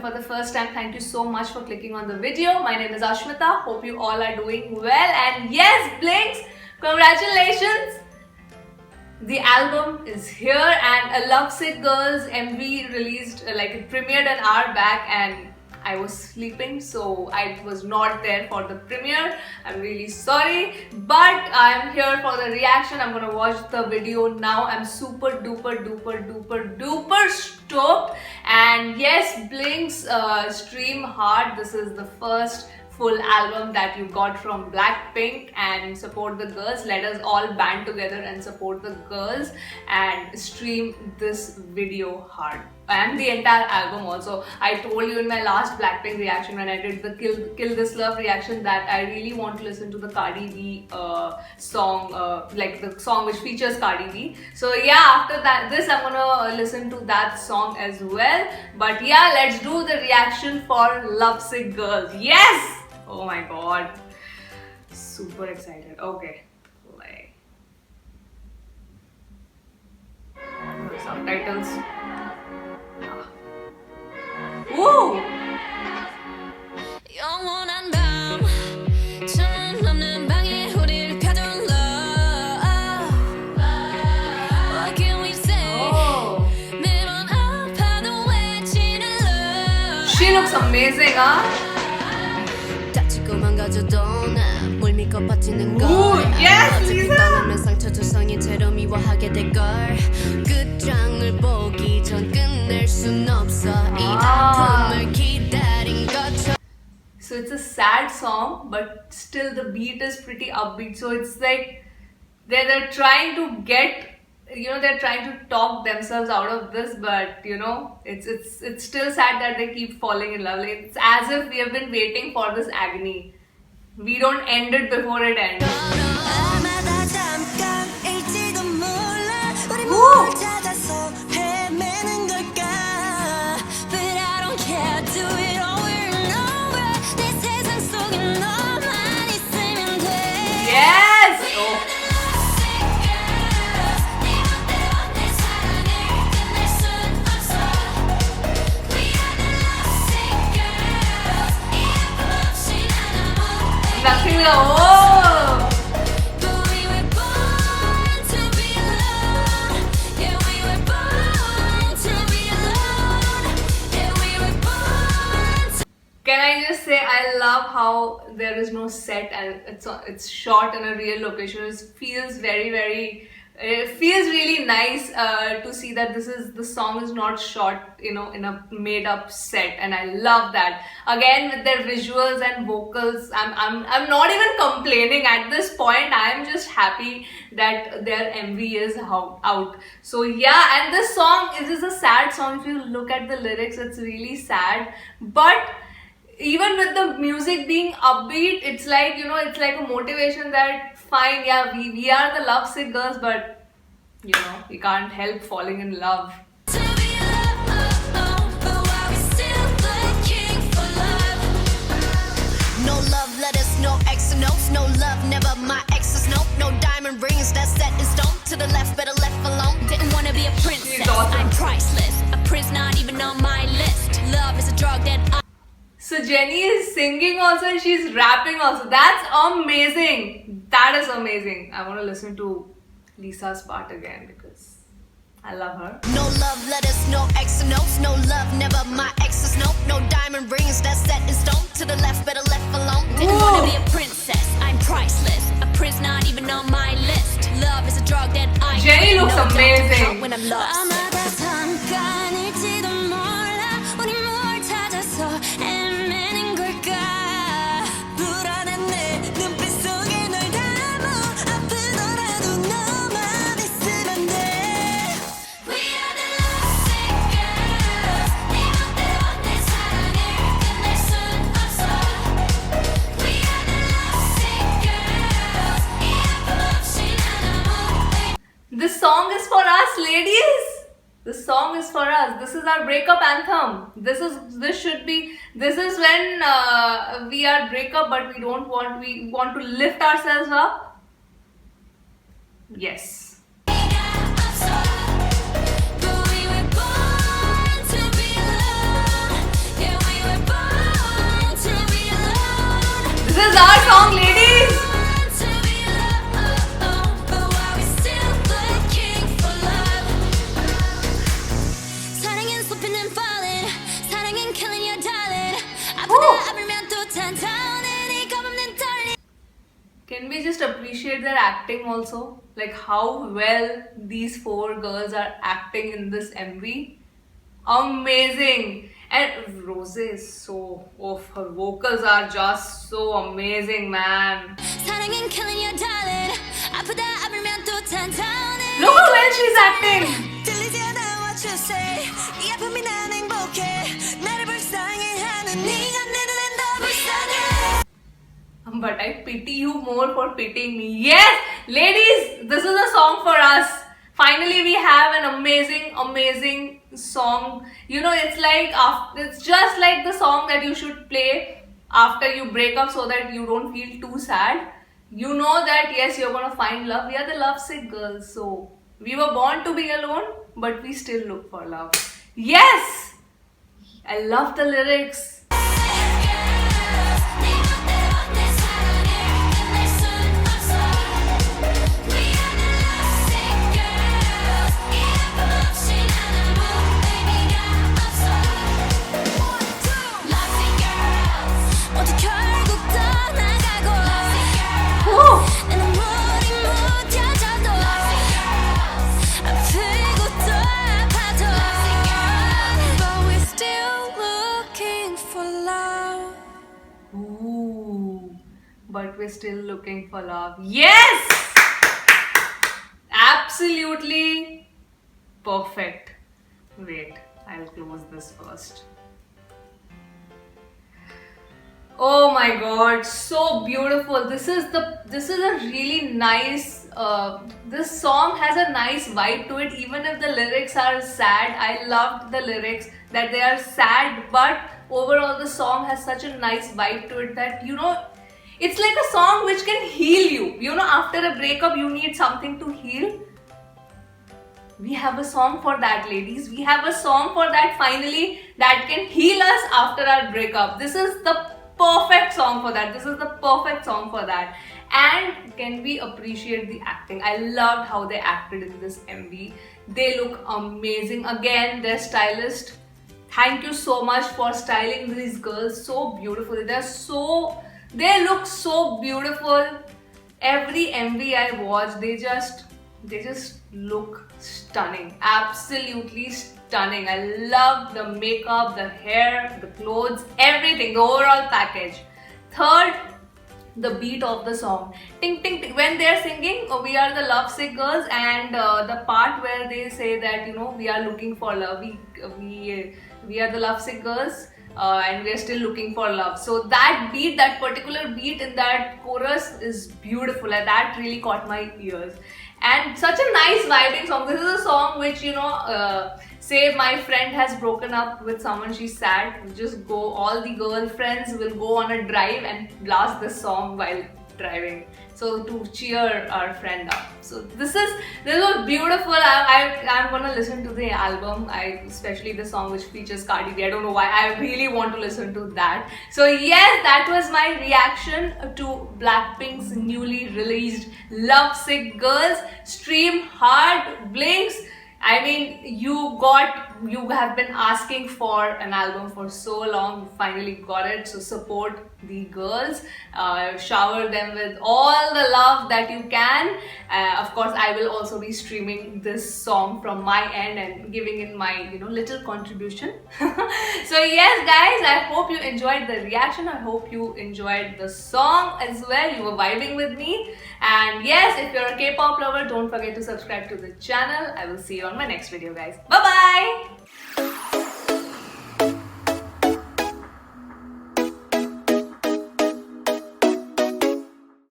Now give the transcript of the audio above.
for the first time, thank you so much for clicking on the video. My name is Ashmita. Hope you all are doing well. And yes, Blinks, congratulations! The album is here, and A Lovesick Girls MV released, it premiered an hour back, and I was sleeping, so I was not there for the premiere. I'm really sorry, but I'm here for the reaction. I'm gonna watch the video now. I'm super duper stoked. And yes, Blink's Stream Hard. This is the first full album that you got from Blackpink, and support the girls. Let us all band together and support the girls and stream this video hard, and the entire album also. I told you in my last Blackpink reaction when I did the Kill This Love reaction that I really want to listen to the Cardi B song, like the song which features Cardi B. So yeah, after this I'm gonna listen to that song as well. But yeah, let's do the reaction for Lovesick Girls. Yes! Oh my god, super excited. Okay, play. Subtitles. Woo! 영원한 밤 천년 넘는 방에 우리를 가둬놓아. What can we say? 매번 아파도 외치는 love. She looks amazing, huh? 다치고 망가져도 나물 믿고 버티는 걸. Ooh, yes, 어차피 Lisa! 떠나면 상처 투성인 채로 미워하게 될걸. 끝장을 보기 전 끝낼 순 없어. 이 아픔을 기다린 것처럼. So it's a sad song, but still the beat is pretty upbeat. So it's like they're trying to get, they're trying to talk themselves out of this, but it's still sad that they keep falling in love. Like, it's as if we have been waiting for this agony. We don't end it before it ends. 아마다 잠깐일지도 몰라. 우리 Woo! 뭘 찾아서 헤매는 걸까? But I don't care. Do it over and over. 내 세상 속에 너만 있으면 돼. Yes! Oh. Nothing. Oh! Can I just say I love how there is no set and it's shot in a real location. It feels it feels really nice to see that the song is not shot in a made up set, and I love that. Again, with their visuals and vocals, I'm not even complaining at this point. I'm just happy that their MV is out. So yeah, and this song is a sad song. If you look at the lyrics, it's really sad, but even with the music being upbeat, it's like it's like a motivation that fine, yeah, we are the lovesick girls, but we can't help falling in love. No love letters, no X notes, no love, never my exes, no diamond rings, that's set in stone. To the left, better left alone. Didn't wanna be a princess, awesome. I'm priceless. A prince not even on my list. Love is a drug that So Jennie is singing also and she's rapping also. That's amazing. That is amazing. I want to listen to Lisa's part again because I love her. No love letters, no X notes, no love, never my exes, no diamond rings, that's set in stone. To the left, better left alone. Didn't Ooh. wanna be a princess, I'm priceless. A prince not even on my list. Love is a drug that I Jennie know looks don't amazing. count when I'm lost. 아마다 잠깐일지도 몰라. 우리 뭘 찾아서 헤매는 걸까? 불안한 내 눈빛 속에 널 담아. 아프더라도 너만 있으면 돼. We are the lovesick girls. 네 맘대로 내 사랑을 끝낼 순 없어. We are the lovesick girls. 이 아픔 없이 난 아무. This song is for us, ladies. This song is for us. This is our breakup anthem. This is when we are breakup, but we want to lift ourselves up. Yes. But we were born to be loved. Yeah, song, ladies. Can we just appreciate their acting also? Like how well these four girls are acting in this MV. Amazing. And Rose is so off. Her vocals are just so amazing, man. Look how well she's acting. But I pity you more for pitying me. Yes, ladies, this is a song for us. Finally, we have an amazing song. You know, it's just like the song that you should play after you break up so that you don't feel too sad. You know that yes, you're gonna find love. We are the lovesick girls, so we were born to be alone, but we still look for love. Yes, I love the lyrics. But we're still looking for love. Yes! Absolutely perfect. Wait, I'll close this first. Oh my god, so beautiful. This is a really nice this song has a nice vibe to it, even if the lyrics are sad. I loved the lyrics that they are sad, but overall the song has such a nice vibe to it that, you know, it's like a song which can heal you. You know, after a breakup, you need something to heal. We have a song for that, ladies. We have a song for that finally that can heal us after our breakup. This is the perfect song for that. This is the perfect song for that. And can we appreciate the acting? I loved how they acted in this MV. They look amazing. Again, their stylist. Thank you so much for styling these girls so beautifully. They look so beautiful. Every MV I watch, they just look stunning. Absolutely stunning. I love the makeup, the hair, the clothes, everything, the overall package. Third, the beat of the song. Ting ting ting. When they're singing, oh, we are the lovesick girls, and the part where they say that, you know, we are looking for love. We are the lovesick girls. And we are still looking for love. So that beat, that particular beat in that chorus is beautiful, and that really caught my ears. And such a nice vibing song. This is a song which, you know, say my friend has broken up with someone, she's sad, all the girlfriends will go on a drive and blast this song while driving, so to cheer our friend up. So this was beautiful. I'm gonna listen to the album, especially the song which features Cardi B. I don't know why, I really want to listen to that. So yes, that was my reaction to Blackpink's newly released Lovesick Girls. Stream hard, Blinks. I mean, you have been asking for an album for so long, you finally got it. So support the girls, shower them with all the love that you can. Of course, I will also be streaming this song from my end and giving in my, you know, little contribution. So yes guys, I hope you enjoyed the reaction. I hope you enjoyed the song as well. You were vibing with me. And yes, if you're a K-pop lover, don't forget to subscribe to the channel. I will see you on my next video, guys. Bye bye.